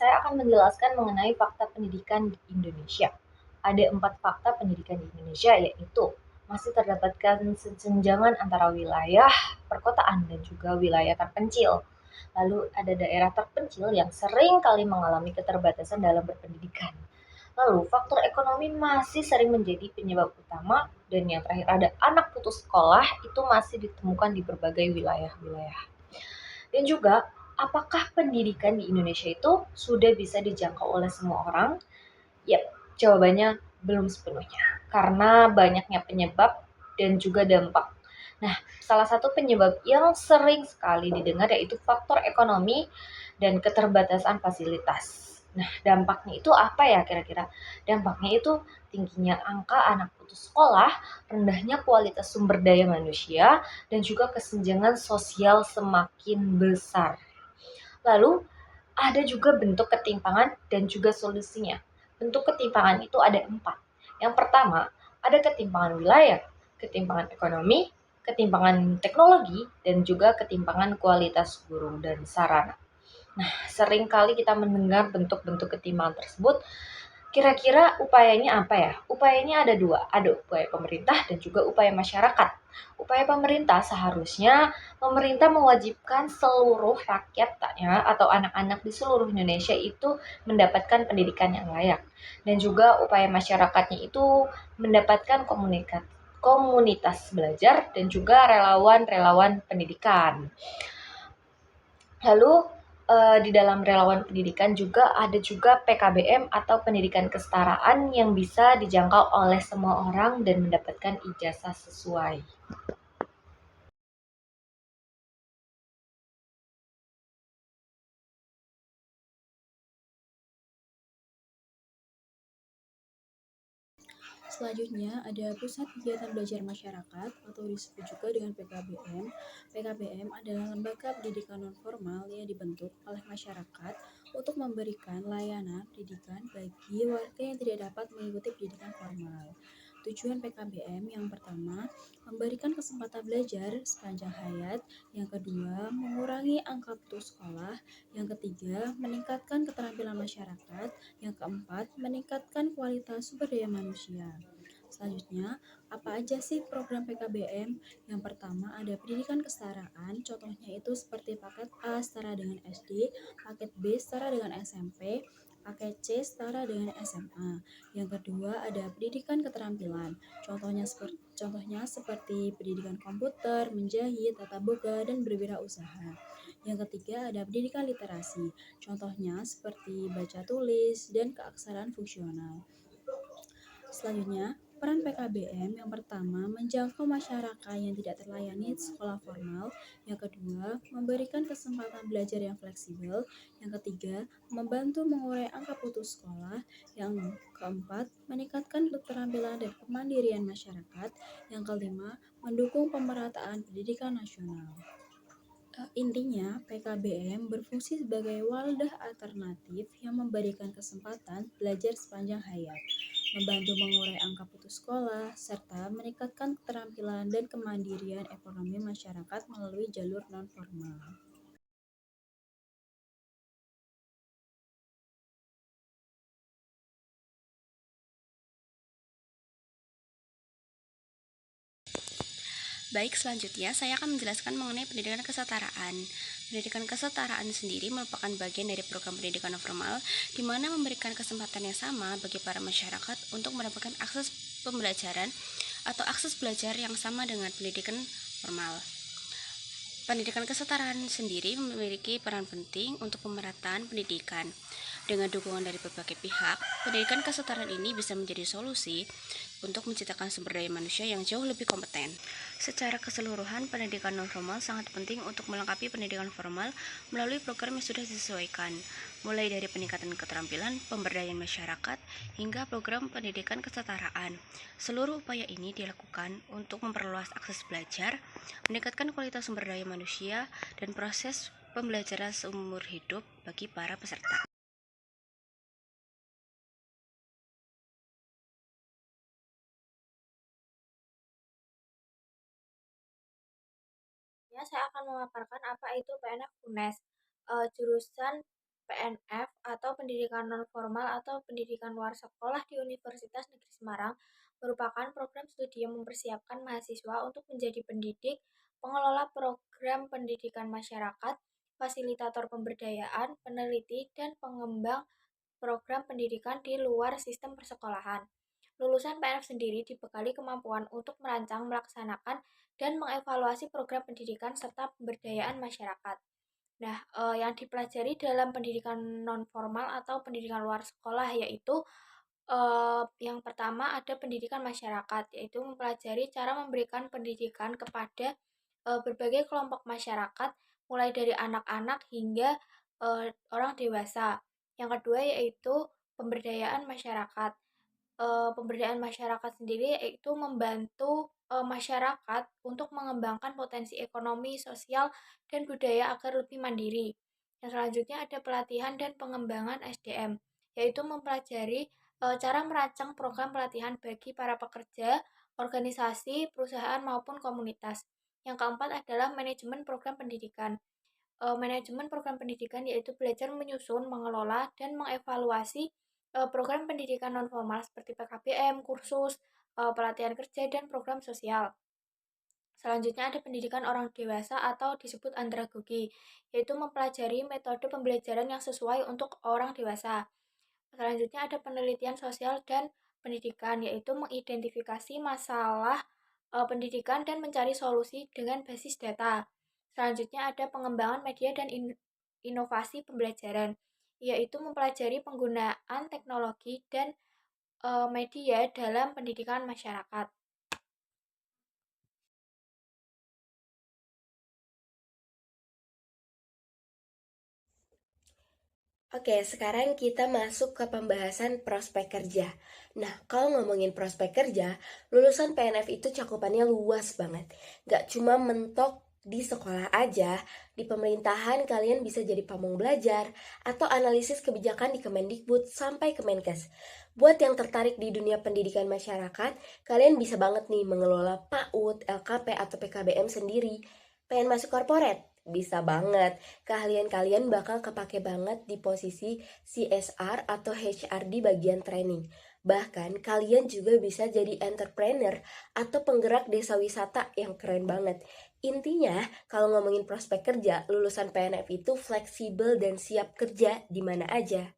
saya akan menjelaskan mengenai fakta pendidikan di Indonesia. Ada 4 fakta pendidikan di Indonesia, yaitu masih terdapatkan kesenjangan antara wilayah perkotaan dan juga wilayah terpencil. Lalu ada daerah terpencil yang sering kali mengalami keterbatasan dalam berpendidikan. Lalu faktor ekonomi masih sering menjadi penyebab utama, dan yang terakhir ada anak putus sekolah itu masih ditemukan di berbagai wilayah-wilayah. Dan juga, apakah pendidikan di Indonesia itu sudah bisa dijangkau oleh semua orang? Yap, jawabannya belum sepenuhnya, karena banyaknya penyebab dan juga dampak. Nah, salah satu penyebab yang sering sekali didengar yaitu faktor ekonomi dan keterbatasan fasilitas. Nah, dampaknya itu apa ya kira-kira? Dampaknya itu tingginya angka anak putus sekolah, rendahnya kualitas sumber daya manusia, dan juga kesenjangan sosial semakin besar. Lalu, ada juga bentuk ketimpangan dan juga solusinya. Bentuk ketimpangan itu ada 4. Yang pertama, ada ketimpangan wilayah, ketimpangan ekonomi, ketimpangan teknologi, dan juga ketimpangan kualitas guru dan sarana. Nah, seringkali kita mendengar bentuk-bentuk ketimpangan tersebut. Kira-kira upayanya apa ya? Upayanya ada 2, ada upaya pemerintah dan juga upaya masyarakat. Upaya pemerintah seharusnya pemerintah mewajibkan seluruh rakyatnya atau anak-anak di seluruh Indonesia itu mendapatkan pendidikan yang layak. Dan juga upaya masyarakatnya itu mendapatkan komunitas belajar dan juga relawan-relawan pendidikan. Lalu di dalam relawan pendidikan juga ada juga PKBM atau pendidikan kesetaraan yang bisa dijangkau oleh semua orang dan mendapatkan ijazah sesuai. Selanjutnya ada Pusat Kegiatan Belajar Masyarakat atau disebut juga dengan PKBM. PKBM adalah lembaga pendidikan non-formal yang dibentuk oleh masyarakat untuk memberikan layanan pendidikan bagi warga yang tidak dapat mengikuti pendidikan formal. Tujuan PKBM yang pertama, memberikan kesempatan belajar sepanjang hayat. Yang kedua, mengurangi angka putus sekolah. Yang ketiga, meningkatkan keterampilan masyarakat. Yang keempat, meningkatkan kualitas sumber daya manusia. Selanjutnya, apa aja sih program PKBM? Yang pertama ada pendidikan kesetaraan, contohnya itu seperti paket A setara dengan SD, paket B setara dengan SMP, paket C setara dengan SMA. Yang kedua ada pendidikan keterampilan, contohnya seperti pendidikan komputer, menjahit, tata boga, dan berwirausaha. Yang ketiga ada pendidikan literasi, contohnya seperti baca tulis dan keaksaraan fungsional. Selanjutnya, peran PKBM yang pertama menjangkau masyarakat yang tidak terlayani sekolah formal, yang kedua memberikan kesempatan belajar yang fleksibel, yang ketiga membantu mengurai angka putus sekolah, yang keempat meningkatkan keterampilan dan kemandirian masyarakat, yang kelima mendukung pemerataan pendidikan nasional. Intinya, PKBM berfungsi sebagai wadah alternatif yang memberikan kesempatan belajar sepanjang hayat, membantu mengurai angka putus sekolah, serta meningkatkan keterampilan dan kemandirian ekonomi masyarakat melalui jalur non-formal. Baik, selanjutnya saya akan menjelaskan mengenai pendidikan kesetaraan. Pendidikan kesetaraan sendiri merupakan bagian dari program pendidikan non formal, di mana memberikan kesempatan yang sama bagi para masyarakat untuk mendapatkan akses pembelajaran atau akses belajar yang sama dengan pendidikan formal. Pendidikan kesetaraan sendiri memiliki peran penting untuk pemerataan pendidikan. Dengan dukungan dari berbagai pihak, pendidikan kesetaraan ini bisa menjadi solusi untuk menciptakan sumber daya manusia yang jauh lebih kompeten. Secara keseluruhan, pendidikan non-formal sangat penting untuk melengkapi pendidikan formal melalui program yang sudah disesuaikan, mulai dari peningkatan keterampilan, pemberdayaan masyarakat, hingga program pendidikan kesetaraan. Seluruh upaya ini dilakukan untuk memperluas akses belajar, meningkatkan kualitas sumber daya manusia, dan proses pembelajaran seumur hidup bagi para peserta. Saya akan memaparkan apa itu PNF UNES, jurusan PNF atau pendidikan non-formal atau pendidikan luar sekolah di Universitas Negeri Semarang merupakan program studi yang mempersiapkan mahasiswa untuk menjadi pendidik, pengelola program pendidikan masyarakat, fasilitator pemberdayaan, peneliti, dan pengembang program pendidikan di luar sistem persekolahan. Lulusan PNF sendiri dibekali kemampuan untuk merancang, melaksanakan, dan mengevaluasi program pendidikan serta pemberdayaan masyarakat. Nah, yang dipelajari dalam pendidikan non-formal atau pendidikan luar sekolah yaitu yang pertama ada pendidikan masyarakat, yaitu mempelajari cara memberikan pendidikan kepada berbagai kelompok masyarakat, mulai dari anak-anak hingga orang dewasa. Yang kedua yaitu pemberdayaan masyarakat. Pemberdayaan masyarakat sendiri yaitu membantu masyarakat untuk mengembangkan potensi ekonomi, sosial, dan budaya agar lebih mandiri. Yang selanjutnya ada pelatihan dan pengembangan SDM, yaitu mempelajari cara merancang program pelatihan bagi para pekerja, organisasi, perusahaan maupun komunitas. Yang keempat adalah manajemen program pendidikan. Manajemen program pendidikan yaitu belajar menyusun, mengelola, dan mengevaluasi program pendidikan nonformal seperti PKBM, kursus, pelatihan kerja, dan program sosial. Selanjutnya ada pendidikan orang dewasa atau disebut andragogi, yaitu mempelajari metode pembelajaran yang sesuai untuk orang dewasa. Selanjutnya ada penelitian sosial dan pendidikan, yaitu mengidentifikasi masalah pendidikan dan mencari solusi dengan basis data. Selanjutnya ada pengembangan media dan inovasi pembelajaran, yaitu mempelajari penggunaan teknologi dan media dalam pendidikan masyarakat. Oke, sekarang kita masuk ke pembahasan prospek kerja. Nah, kalau ngomongin prospek kerja, lulusan PNF itu cakupannya luas banget. Gak cuma mentok di sekolah aja, di pemerintahan kalian bisa jadi pamong belajar, atau analisis kebijakan di Kemendikbud sampai Kemenkes. Buat yang tertarik di dunia pendidikan masyarakat, kalian bisa banget nih mengelola PAUD, LKP, atau PKBM sendiri. Pengen masuk korporat? Bisa banget. Keahlian kalian bakal kepake banget di posisi CSR atau HR di bagian training. Bahkan kalian juga bisa jadi entrepreneur atau penggerak desa wisata yang keren banget. Intinya, kalau ngomongin prospek kerja, lulusan PNF itu fleksibel dan siap kerja di mana aja.